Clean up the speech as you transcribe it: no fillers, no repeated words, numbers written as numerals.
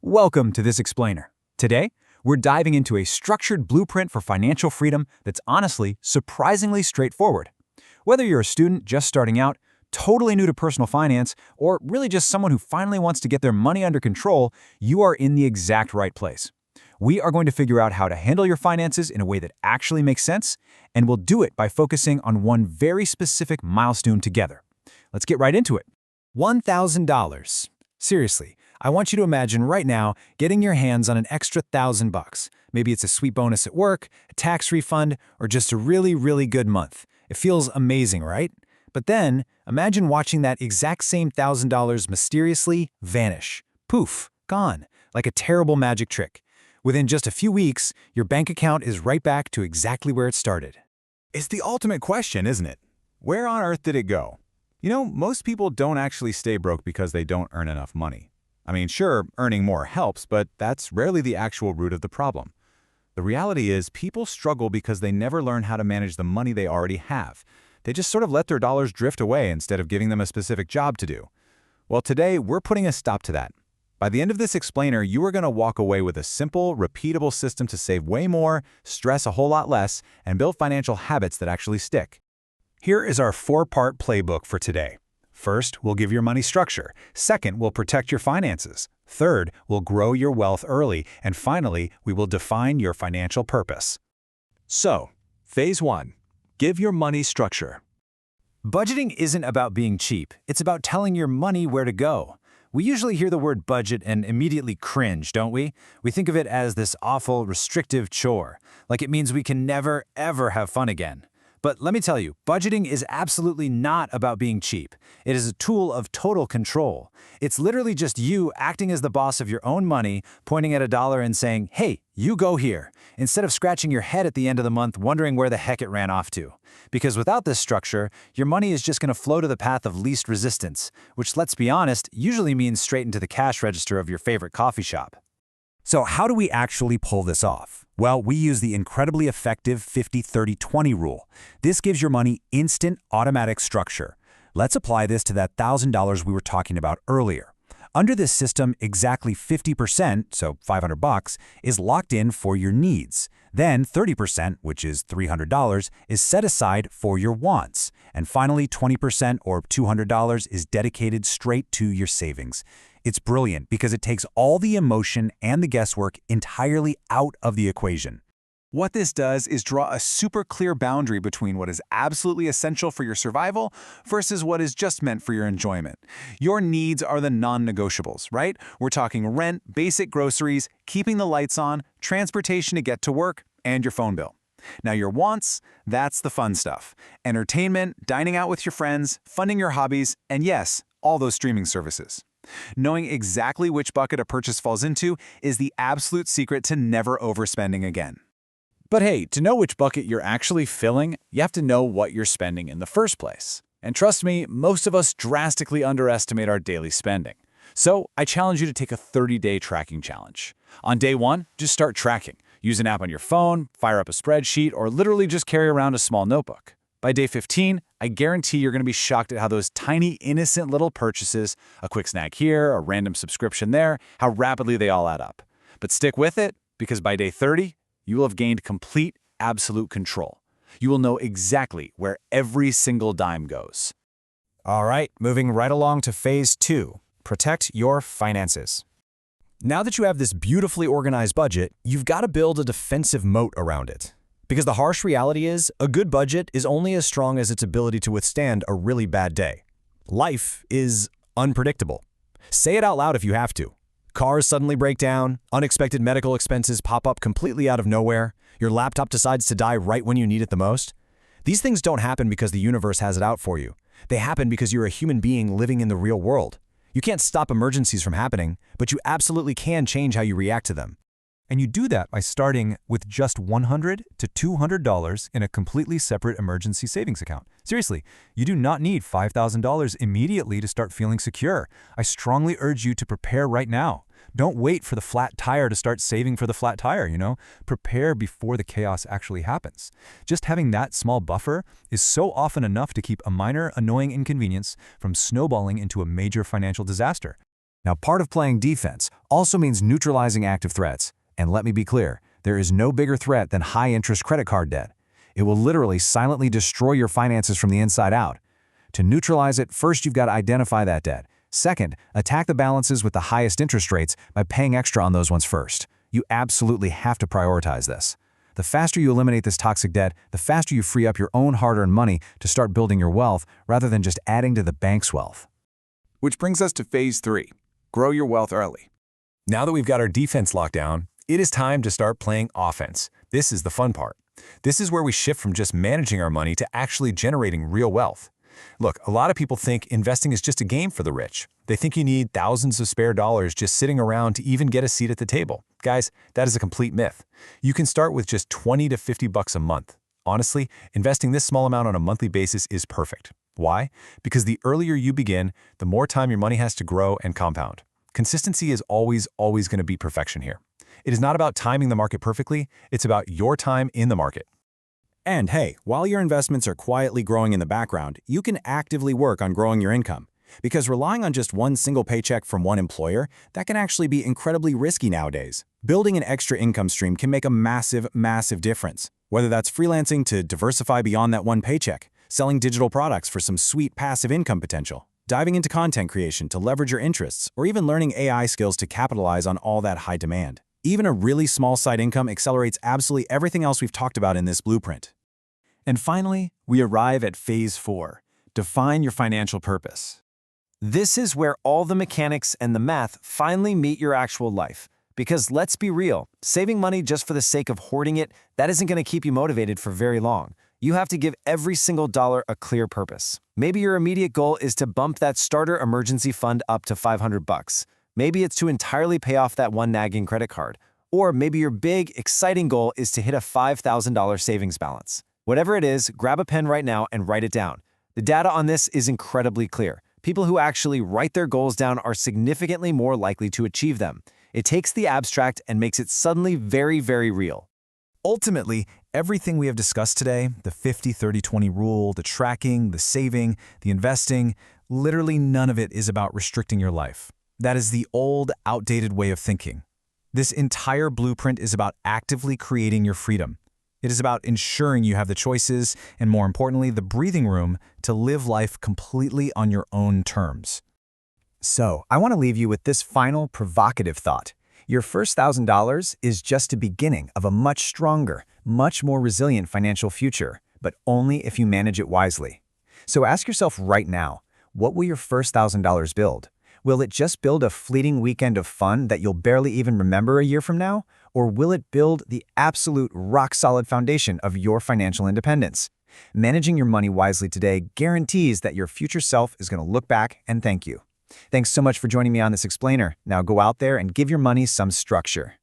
Welcome to This Explainer. Today, we're diving into a structured blueprint for financial freedom that's honestly surprisingly straightforward. Whether you're a student just starting out, totally new to personal finance, or really just someone who finally wants to get their money under control, you are in the exact right place. We are going to figure out how to handle your finances in a way that actually makes sense, and we'll do it by focusing on one very specific milestone together. Let's get right into it. $1,000. Seriously, I want you to imagine right now getting your hands on an extra $1,000. Maybe it's a sweet bonus at work, a tax refund, or just a really good month. It feels amazing, right? But then, imagine watching that exact same $1,000 mysteriously vanish. Poof, gone, like a terrible magic trick. Within just a few weeks, your bank account is right back to exactly where it started. It's the ultimate question, isn't it? Where on earth did it go? You know, most people don't actually stay broke because they don't earn enough money. I mean, sure, earning more helps, but that's rarely the actual root of the problem. The reality is people struggle because they never learn how to manage the money they already have. They just sort of let their dollars drift away instead of giving them a specific job to do. Well, today, we're putting a stop to that. By the end of this explainer, you are going to walk away with a simple, repeatable system to save way more, stress a whole lot less, and build financial habits that actually stick. Here is our 4-part playbook for today. First, we'll give your money structure. Second, we'll protect your finances. Third, we'll grow your wealth early. And finally, we will define your financial purpose. So, Phase 1. Give your money structure. Budgeting isn't about being cheap. It's about telling your money where to go. We usually hear the word budget and immediately cringe, don't we? We think of it as this awful, restrictive chore, like it means we can never, ever have fun again. But let me tell you, budgeting is absolutely not about being cheap. It is a tool of total control. It's literally just you acting as the boss of your own money, pointing at a dollar and saying, "Hey, you go here," instead of scratching your head at the end of the month wondering where the heck it ran off to. Because without this structure, your money is just going to flow to the path of least resistance, which, let's be honest, usually means straight into the cash register of your favorite coffee shop. So how do we actually pull this off? Well, we use the incredibly effective 50-30-20 rule. This gives your money instant, automatic structure. Let's apply this to that $1,000 we were talking about earlier. Under this system, exactly 50%, so $500, is locked in for your needs. Then 30%, which is $300, is set aside for your wants. And finally, 20% or $200 is dedicated straight to your savings. It's brilliant because it takes all the emotion and the guesswork entirely out of the equation. What this does is draw a super clear boundary between what is absolutely essential for your survival versus what is just meant for your enjoyment. Your needs are the non-negotiables, right? We're talking rent, basic groceries, keeping the lights on, transportation to get to work, and your phone bill. Now your wants, that's the fun stuff. Entertainment, dining out with your friends, funding your hobbies, and yes, all those streaming services. Knowing exactly which bucket a purchase falls into is the absolute secret to never overspending again. But hey, to know which bucket you're actually filling, you have to know what you're spending in the first place. And trust me, most of us drastically underestimate our daily spending. So I challenge you to take a 30-day tracking challenge. On day 1, just start tracking. Use an app on your phone, fire up a spreadsheet, or literally just carry around a small notebook. By day 15, I guarantee you're going to be shocked at how those tiny, innocent little purchases, a quick snack here, a random subscription there, how rapidly they all add up. But stick with it, because by day 30, you will have gained complete, absolute control. You will know exactly where every single dime goes. All right, moving right along to Phase 2, protect your finances. Now that you have this beautifully organized budget, you've got to build a defensive moat around it. Because the harsh reality is, a good budget is only as strong as its ability to withstand a really bad day. Life is unpredictable. Say it out loud if you have to. Cars suddenly break down, unexpected medical expenses pop up completely out of nowhere, your laptop decides to die right when you need it the most. These things don't happen because the universe has it out for you. They happen because you're a human being living in the real world. You can't stop emergencies from happening, but you absolutely can change how you react to them. And you do that by starting with just $100 to $200 in a completely separate emergency savings account. Seriously, you do not need $5,000 immediately to start feeling secure. I strongly urge you to prepare right now. Don't wait for the flat tire to start saving for the flat tire, Prepare before the chaos actually happens. Just having that small buffer is so often enough to keep a minor, annoying inconvenience from snowballing into a major financial disaster. Now, part of playing defense also means neutralizing active threats. And let me be clear, there is no bigger threat than high-interest credit card debt. It will literally silently destroy your finances from the inside out. To neutralize it, first you've got to identify that debt. Second, attack the balances with the highest interest rates by paying extra on those ones first. You absolutely have to prioritize this. The faster you eliminate this toxic debt, the faster you free up your own hard-earned money to start building your wealth rather than just adding to the bank's wealth. Which brings us to phase 3, grow your wealth early. Now that we've got our defense locked down, it is time to start playing offense. This is the fun part. This is where we shift from just managing our money to actually generating real wealth. Look, a lot of people think investing is just a game for the rich. They think you need thousands of spare dollars just sitting around to even get a seat at the table. Guys, that is a complete myth. You can start with just 20 to 50 bucks a month. Honestly, investing this small amount on a monthly basis is perfect. Why? Because the earlier you begin, the more time your money has to grow and compound. Consistency is always going to beat perfection here. It is not about timing the market perfectly, it's about your time in the market. And hey, while your investments are quietly growing in the background, you can actively work on growing your income. Because relying on just one single paycheck from one employer, that can actually be incredibly risky nowadays. Building an extra income stream can make a massive difference. Whether that's freelancing to diversify beyond that one paycheck, selling digital products for some sweet passive income potential, diving into content creation to leverage your interests, or even learning AI skills to capitalize on all that high demand. Even a really small side income accelerates absolutely everything else we've talked about in this blueprint. And finally, we arrive at phase 4, define your financial purpose. This is where all the mechanics and the math finally meet your actual life. Because let's be real, saving money just for the sake of hoarding it, that isn't going to keep you motivated for very long. You have to give every single dollar a clear purpose. Maybe your immediate goal is to bump that starter emergency fund up to 500 bucks. Maybe it's to entirely pay off that one nagging credit card. Or maybe your big, exciting goal is to hit a $5,000 savings balance. Whatever it is, grab a pen right now and write it down. The data on this is incredibly clear. People who actually write their goals down are significantly more likely to achieve them. It takes the abstract and makes it suddenly very real. Ultimately, everything we have discussed today, the 50-30-20 rule, the tracking, the saving, the investing, literally none of it is about restricting your life. That is the old, outdated way of thinking. This entire blueprint is about actively creating your freedom. It is about ensuring you have the choices and, more importantly, the breathing room to live life completely on your own terms. So, I want to leave you with this final provocative thought. Your first $1,000 is just the beginning of a much stronger, much more resilient financial future, but only if you manage it wisely. So ask yourself right now, what will your first $1,000 build? Will it just build a fleeting weekend of fun that you'll barely even remember a year from now? Or will it build the absolute rock-solid foundation of your financial independence? Managing your money wisely today guarantees that your future self is going to look back and thank you. Thanks so much for joining me on this explainer. Now go out there and give your money some structure.